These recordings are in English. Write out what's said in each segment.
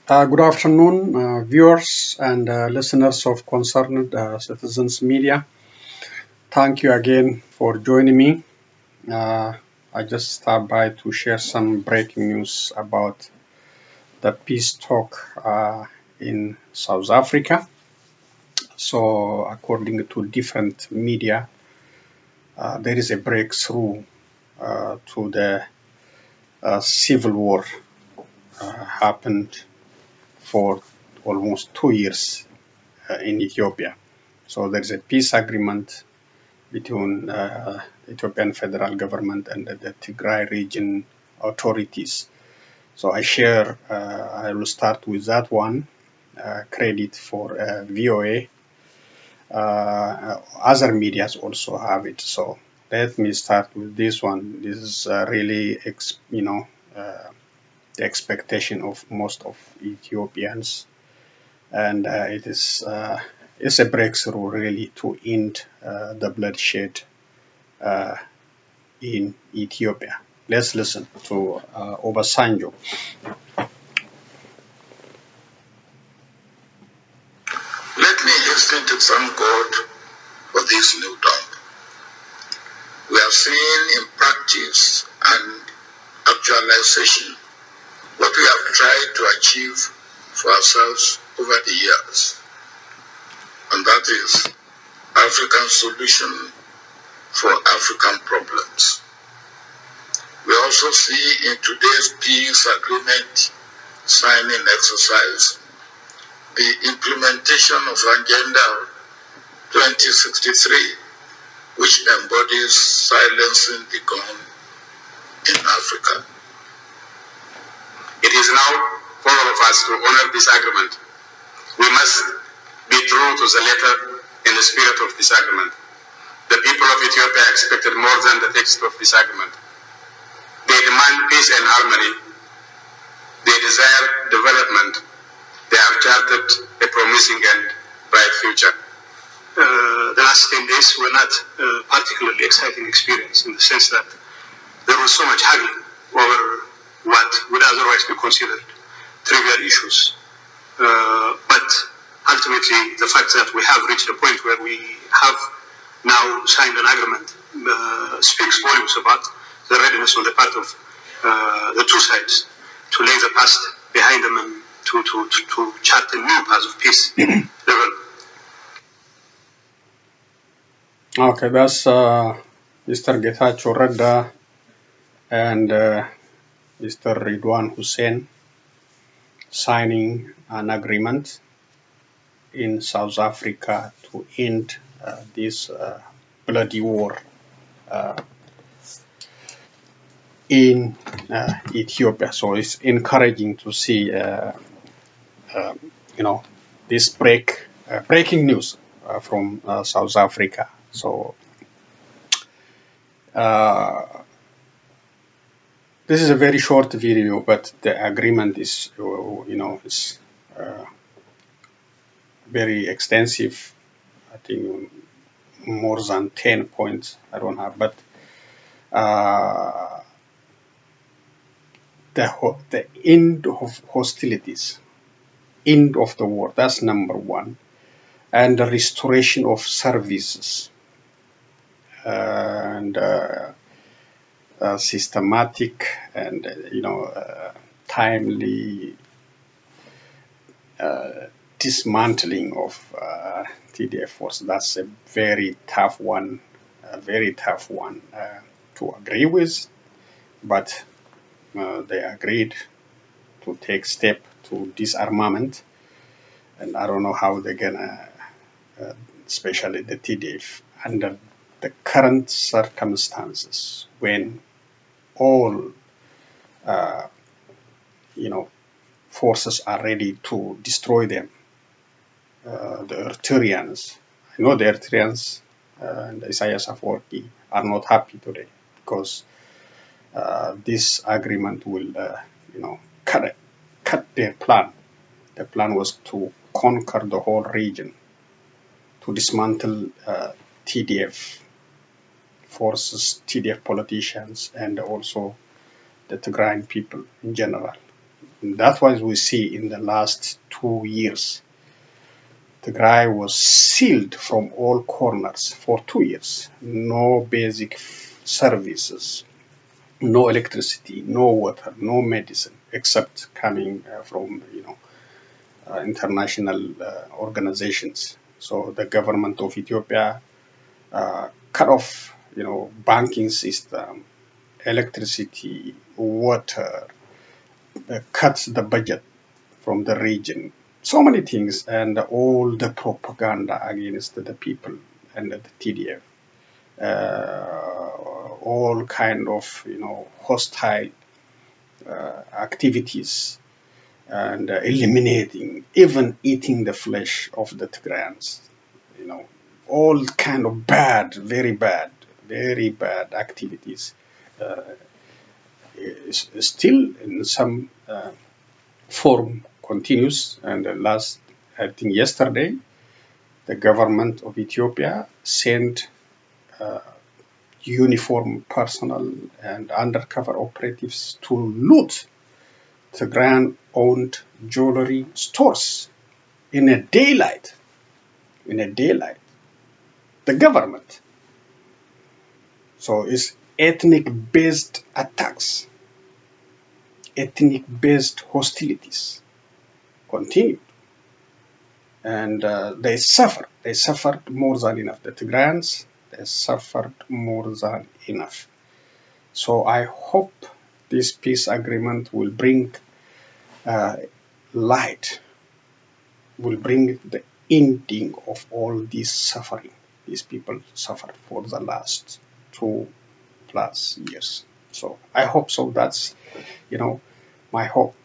Good afternoon, viewers and listeners of Concerned Citizens Media. Thank you again for joining me. I just stopped by to share some breaking news about the peace talk in South Africa. So, according to different media, there is a breakthrough to the civil war happened for almost 2 years in Ethiopia. So there is a peace agreement between the Ethiopian federal government and the Tigray region authorities. So I will start with that one. Credit for VOA. Other medias also have it. So let me start with this one. This is really, the expectation of most of Ethiopians, and it's a breakthrough really to end the bloodshed in Ethiopia. Let's listen to Obasanjo. Let me hasten to thank God for this new dawn. We have seen in practice and actualization what we have tried to achieve for ourselves over the years, and that is African solution for African problems. We also see in today's peace agreement signing exercise the implementation of Agenda 2063, which embodies silencing the gun in Africa. It is now for all of us to honor this agreement. We must be true to the letter and the spirit of this agreement. The people of Ethiopia expected more than the text of this agreement. They demand peace and harmony. They desire development. They have charted a promising and bright future. The last 10 days were not a particularly exciting experience in the sense that there was so much haggling over what would otherwise be considered trivial issues. But ultimately, the fact that we have reached a point where we have now signed an agreement speaks volumes about the readiness on the part of the two sides to lay the past behind them and to chart a new path of peace. Okay, that's Mr. Getachew Redda and Mr. Ridwan Hussein signing an agreement in South Africa to end this bloody war in Ethiopia. So it's encouraging to see, this breaking news from South Africa. So this is a very short video, but the agreement is, is very extensive. I think more than 10 points. I don't have, but the end of hostilities, end of the war, that's number one, and the restoration of services and systematic and timely dismantling of TDF force. That's a very tough one, to agree with, but they agreed to take step to disarmament, and I don't know how they're gonna, especially the TDF, under the current circumstances when all forces are ready to destroy them. The Eritreans, I know the Eritreans and Isaias Afwerki are not happy today because this agreement will, cut their plan. The plan was to conquer the whole region, to dismantle TDF forces, TDF politicians, and also the Tigrayan people in general. And that's what we see in the last 2 years. Tigray was sealed from all corners for 2 years. No basic services, no electricity, no water, no medicine, except coming from international organizations. So the government of Ethiopia cut off, banking system, electricity, water, cut the budget from the region. So many things, and all the propaganda against the people and the TDF, all kind of hostile activities, and eliminating, even eating the flesh of the Tigrayans. All kind of bad, very bad activities. Still in some form continues, and I think yesterday, the government of Ethiopia sent uniform personnel and undercover operatives to loot Tigrayan-owned jewelry stores in a daylight. The government. So it's ethnic-based attacks, ethnic-based hostilities continued. And they suffered. They suffered more than enough. The Tigrayans, they suffered more than enough. So I hope this peace agreement will bring light, will bring the ending of all this suffering these people suffered for the last 2+ years. So I hope so. That's my hope.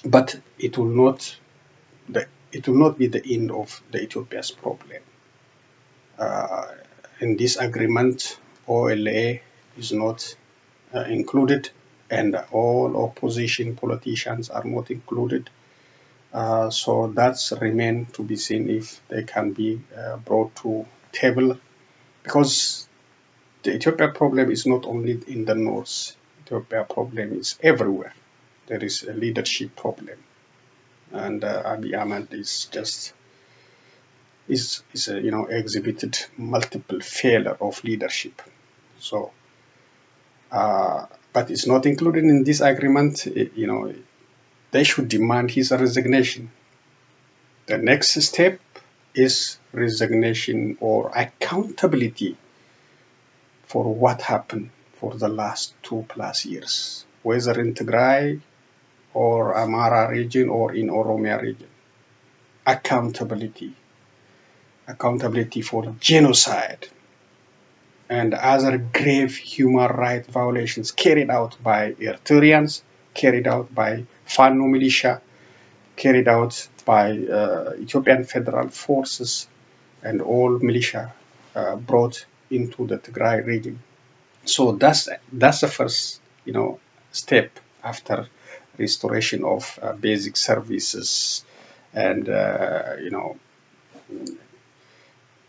But it will not be the end of the Ethiopia's problem. In this agreement, OLA is not included, and all opposition politicians are not included. So that's remain to be seen if they can be brought to table, because the Ethiopia problem is not only in the north. Ethiopia problem is everywhere. There is a leadership problem, and Abiy Ahmed is exhibited multiple failure of leadership. So, but it's not included in this agreement. They should demand his resignation. The next step is resignation or accountability for what happened for the last 2+ years, whether in Tigray or Amara region or in Oromia region. Accountability for genocide and other grave human rights violations carried out by Eritreans, carried out by Fano militia, carried out by Ethiopian federal forces, and all militia brought into the Tigray region. So that's the first step after restoration of basic services and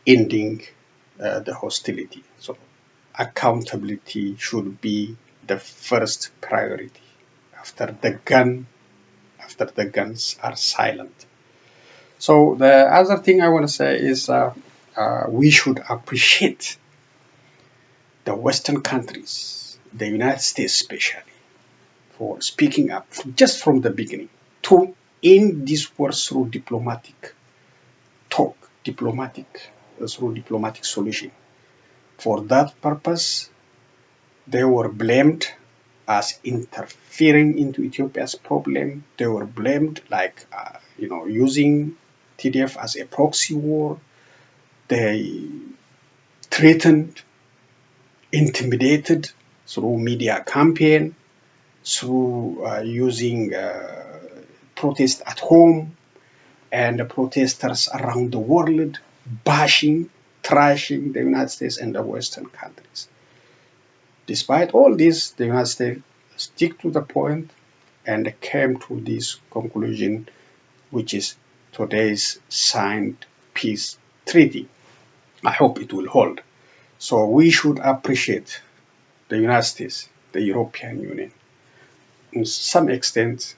ending the hostility. So accountability should be the first priority after the guns are silent. So the other thing I want to say is we should appreciate the Western countries, the United States especially, for speaking up just from the beginning to end this war through diplomatic talk, through diplomatic solution. For that purpose, they were blamed as interfering into Ethiopia's problem. They were blamed like, using TDF as a proxy war. They threatened, intimidated through media campaign, through using protest at home and protesters around the world, bashing, trashing the United States and the Western countries. Despite all this, the United States stick to the point and came to this conclusion, which is today's signed peace treaty. I hope it will hold. So we should appreciate the United States, the European Union, in some extent,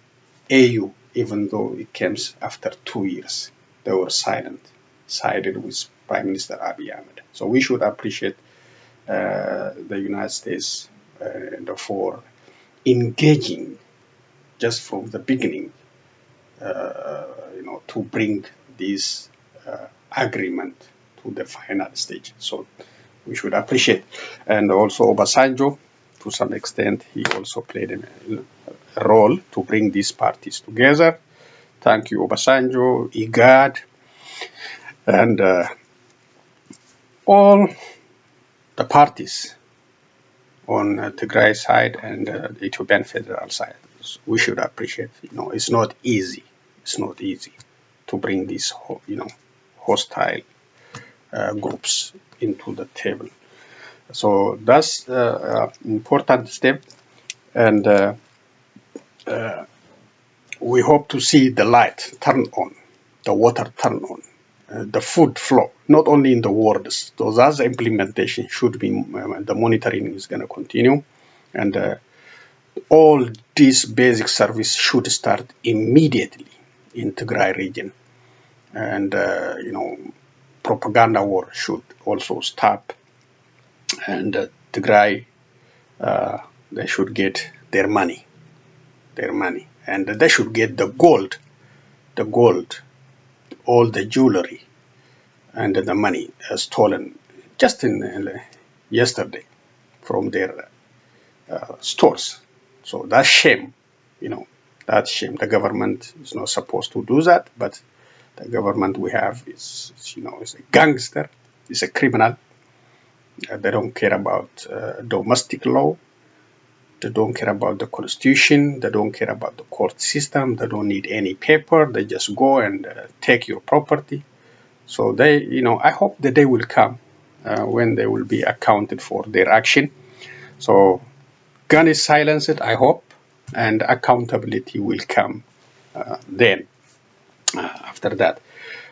AU, even though it came after 2 years. They were sided with Prime Minister Abiy Ahmed. So we should appreciate the United States for engaging just from the beginning, to bring this agreement to the final stage. So we should appreciate. And also Obasanjo, to some extent, he also played a role to bring these parties together. Thank you, Obasanjo, IGAD, and all the parties on Tigray side and the Ethiopian federal side. We should appreciate. It's not easy. It's not easy to bring these, hostile groups into the table. So that's an important step, and we hope to see the light turn on, the water turn on, the food flow, not only in the words. So that's the implementation should be, the monitoring is going to continue, and all these basic service should start immediately in Tigray region, and propaganda war should also stop, and Tigray, they should get their money, and they should get the gold, all the jewelry, and the money stolen just in yesterday from their stores. So that's shame, that's shame. The government is not supposed to do that, but the government we have is a gangster, is a criminal. They don't care about domestic law. They don't care about the constitution. They don't care about the court system. They don't need any paper. They just go and take your property. So they, I hope the day will come when they will be accounted for their action. So gun is silenced, I hope, and accountability will come then after that.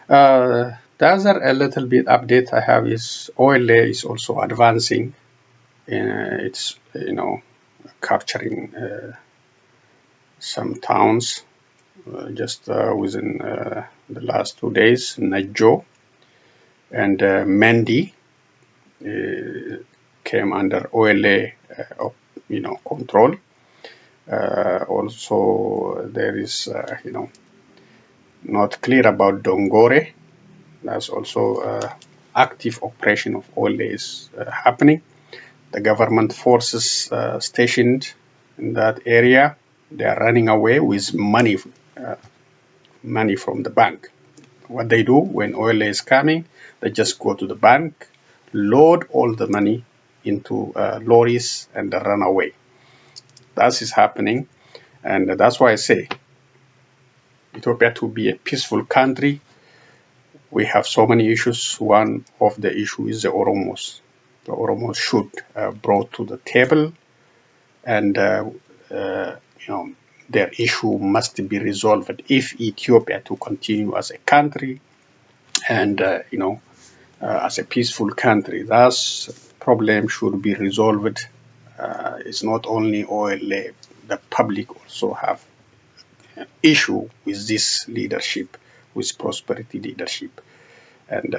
The other a little bit update I have is Oile is also advancing. It's capturing some towns just within the last 2 days. Nejo and Mendi came under Oile control. Also there is not clear about Dongore. That's also active operation of Oile is happening. The government forces stationed in that area, they are running away with money from the bank. What they do when oil is coming, they just go to the bank, load all the money into lorries, and they run away. That is happening, and that's why I say Ethiopia to be a peaceful country, we have so many issues. One of the issues is the Oromos. The Oromos should brought to the table, and their issue must be resolved if Ethiopia to continue as a country and as a peaceful country. That problem should be resolved. It's not only oil. The public also have issue with this leadership, with prosperity leadership, and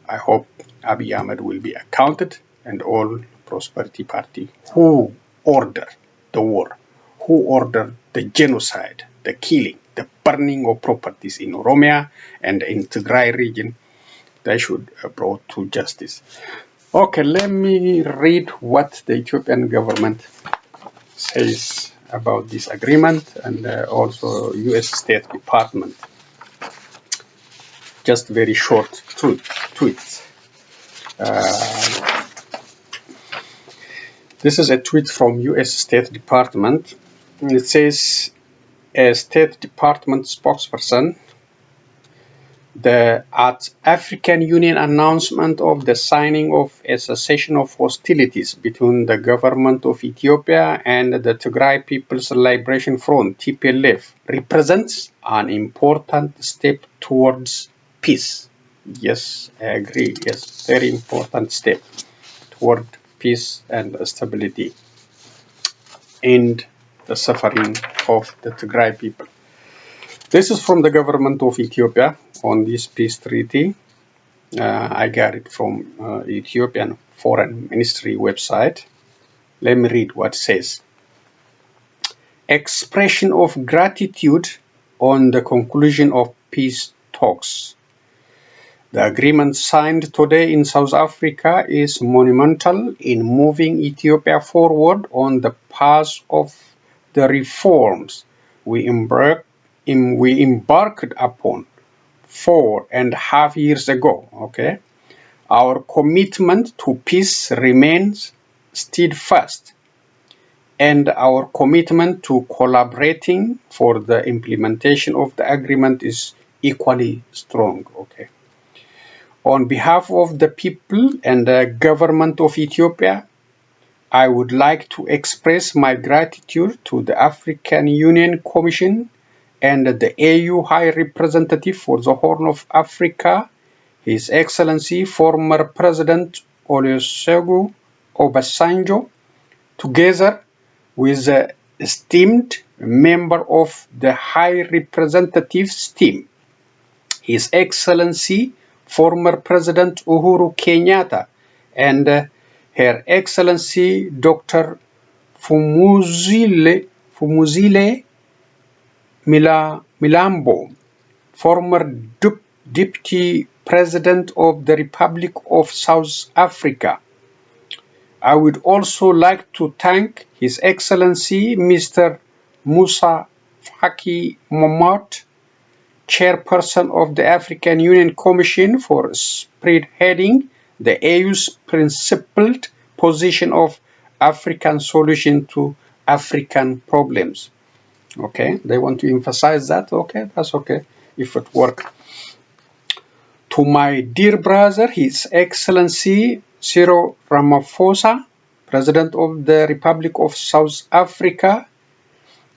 I hope Abiy Ahmed will be accounted, and all prosperity party who ordered the war, who ordered the genocide, the killing, the burning of properties in Oromia and in Tigray region, they should be brought to justice. Okay, let me read what the Ethiopian government says about this agreement, and also U.S. State Department. Just very short tweets. This is a tweet from U.S. State Department. It says, a State Department spokesperson, the African Union announcement of the signing of a cessation of hostilities between the government of Ethiopia and the Tigray People's Liberation Front, TPLF, represents an important step towards peace. Yes, I agree. Yes, very important step toward peace and stability. And the suffering of the Tigray people. This is from the government of Ethiopia on this peace treaty. I got it from Ethiopian Foreign Ministry website. Let me read what it says. Expression of gratitude on the conclusion of peace talks. The agreement signed today in South Africa is monumental in moving Ethiopia forward on the path of the reforms we embarked upon 4.5 years ago. Okay, our commitment to peace remains steadfast, and our commitment to collaborating for the implementation of the agreement is equally strong. Okay. On behalf of the people and the government of Ethiopia, I would like to express my gratitude to the African Union Commission and the AU High Representative for the Horn of Africa, His Excellency former President Olusegun Obasanjo, together with the esteemed member of the High Representative's team, His Excellency former President Uhuru Kenyatta, and Her Excellency Dr. Fumuzile Milambo, former Deputy President of the Republic of South Africa. I would also like to thank His Excellency Mr. Musa Faki Mohamed, Chairperson of the African Union Commission, for spearheading the AU's principled position of African solution to African problems. Okay, they want to emphasize that. Okay, that's okay if it works. To my dear brother, His Excellency Cyril Ramaphosa, President of the Republic of South Africa,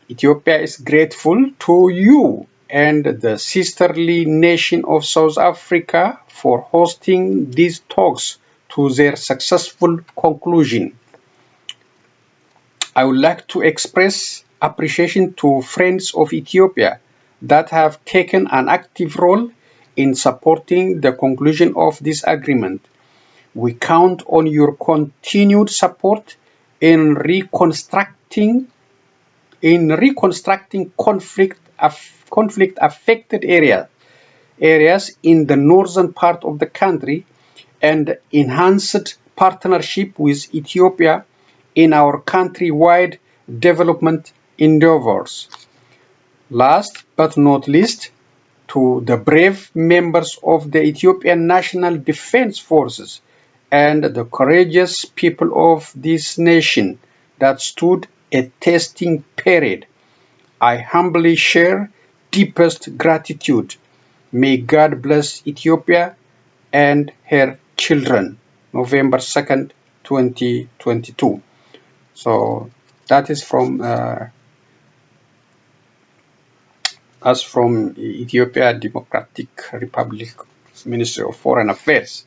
Ethiopia is grateful to you and the sisterly nation of South Africa for hosting these talks to their successful conclusion. I would like to express appreciation to friends of Ethiopia that have taken an active role in supporting the conclusion of this agreement. We count on your continued support in reconstructing conflict-affected areas in the northern part of the country, and enhanced partnership with Ethiopia in our country-wide development endeavors. Last but not least, to the brave members of the Ethiopian National Defense Forces and the courageous people of this nation that stood a testing period, I humbly share deepest gratitude. May God bless Ethiopia and her children. November 2nd, 2022. So that is from Ethiopia Democratic Republic Ministry of Foreign Affairs.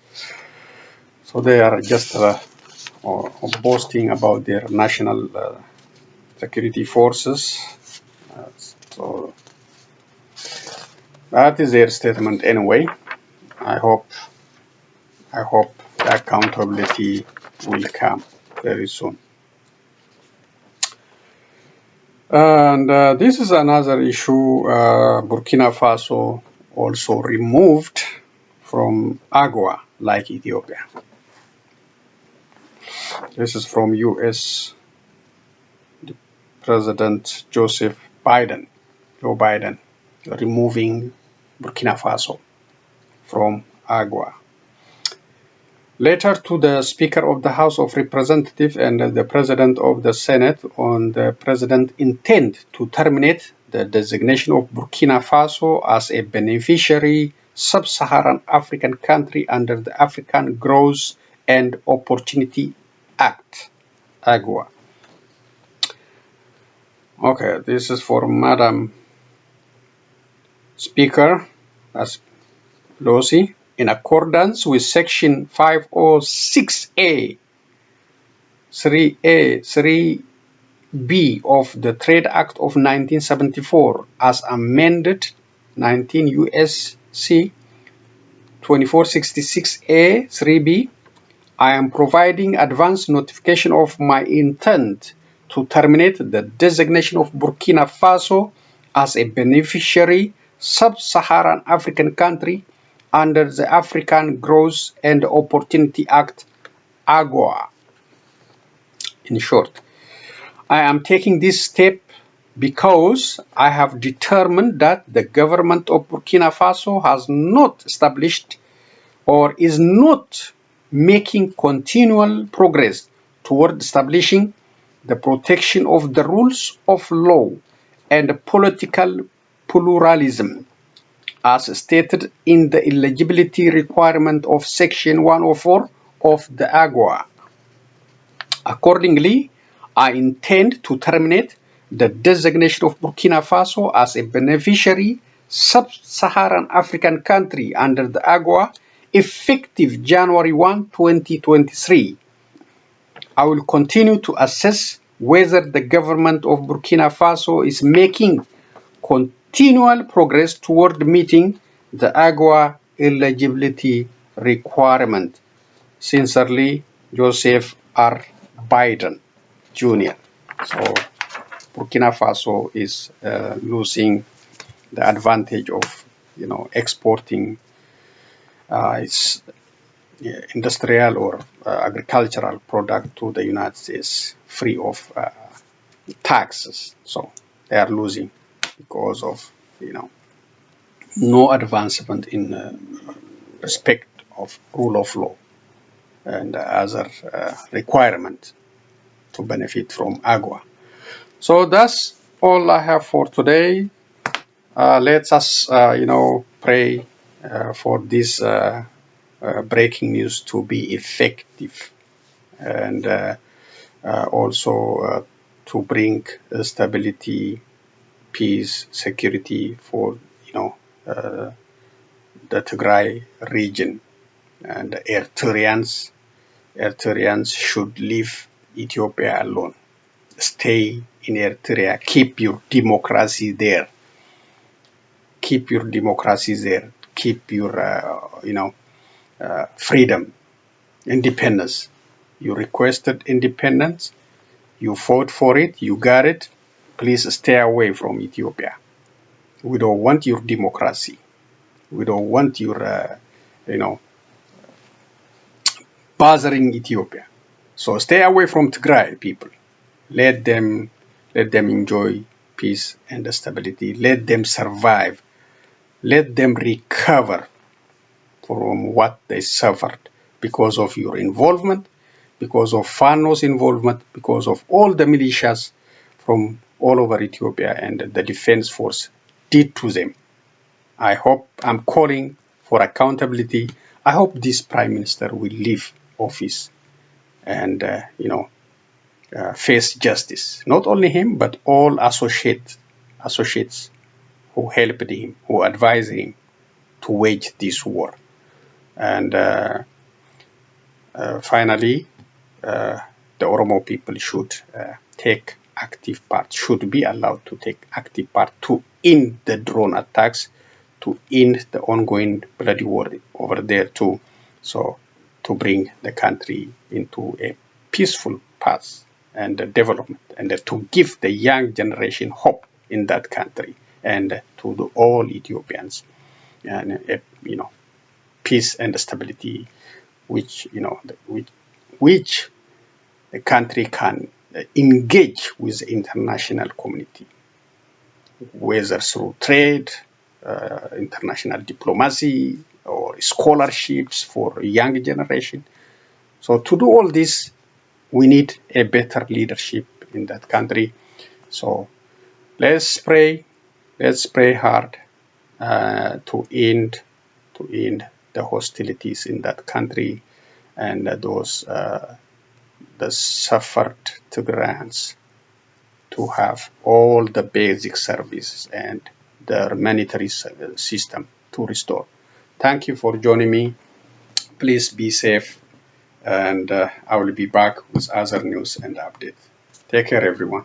So they are just boasting about their national security forces. So that is their statement anyway. I hope the accountability will come very soon. And this is another issue. Burkina Faso also removed from AGOA like Ethiopia. This is from U.S. President Joe Biden, removing Burkina Faso from AGOA. Letter to the Speaker of the House of Representatives and the President of the Senate on the President's intent to terminate the designation of Burkina Faso as a beneficiary sub-Saharan African country under the African Growth and Opportunity Act, AGOA. Okay, this is for Madam Speaker, as Pelosi. In accordance with Section 506A, 3A, B of the Trade Act of 1974 as amended 19 U.S.C. 2466A 3B, I am providing advance notification of my intent to terminate the designation of Burkina Faso as a beneficiary sub-Saharan African country under the African Growth and Opportunity Act, AGOA. In short, I am taking this step because I have determined that the government of Burkina Faso has not established or is not making continual progress toward establishing the protection of the rules of law and political pluralism as stated in the eligibility requirement of Section 104 of the AGOA. Accordingly, I intend to terminate the designation of Burkina Faso as a beneficiary sub-Saharan African country under the AGOA effective January 1, 2023. I will continue to assess whether the government of Burkina Faso is making continual progress toward meeting the AGOA eligibility requirement. Sincerely, Joseph R. Biden, Jr. So Burkina Faso is losing the advantage of, exporting its industrial or agricultural product to the United States free of taxes. So they are losing because of, no advancement in respect of rule of law and other requirements to benefit from AGOA. So that's all I have for today. Let us, pray for this breaking news to be effective and also to bring stability, peace, security for, the Tigray region. And Eritreans should leave Ethiopia alone. Stay in Eritrea. Keep your democracy there. Keep your democracy there. Keep your, freedom, independence. You requested independence. You fought for it. You got it. Please stay away from Ethiopia. We don't want your democracy. We don't want your, bothering Ethiopia. So stay away from Tigray people. Let them enjoy peace and stability. Let them survive. Let them recover from what they suffered because of your involvement, because of Fano's involvement, because of all the militias from all over Ethiopia and the defense force did to them. I hope I'm calling for accountability. I hope this prime minister will leave office and, face justice. Not only him, but all associates who helped him, who advised him to wage this war. And finally, the Oromo people should take active part, should be allowed to take active part to end the drone attacks, to end the ongoing bloody war over there too. So to bring the country into a peaceful path and development, and to give the young generation hope in that country, and to the all Ethiopians, and peace and stability, which the country can engage with the international community, whether through trade, international diplomacy, or scholarships for young generation. So to do all this, we need a better leadership in that country. So let's pray hard to end the hostilities in that country, and those the suffered Tigrayans to have all the basic services and the humanitarian system to restore. Thank you for joining me. Please be safe, and I will be back with other news and updates. Take care, everyone.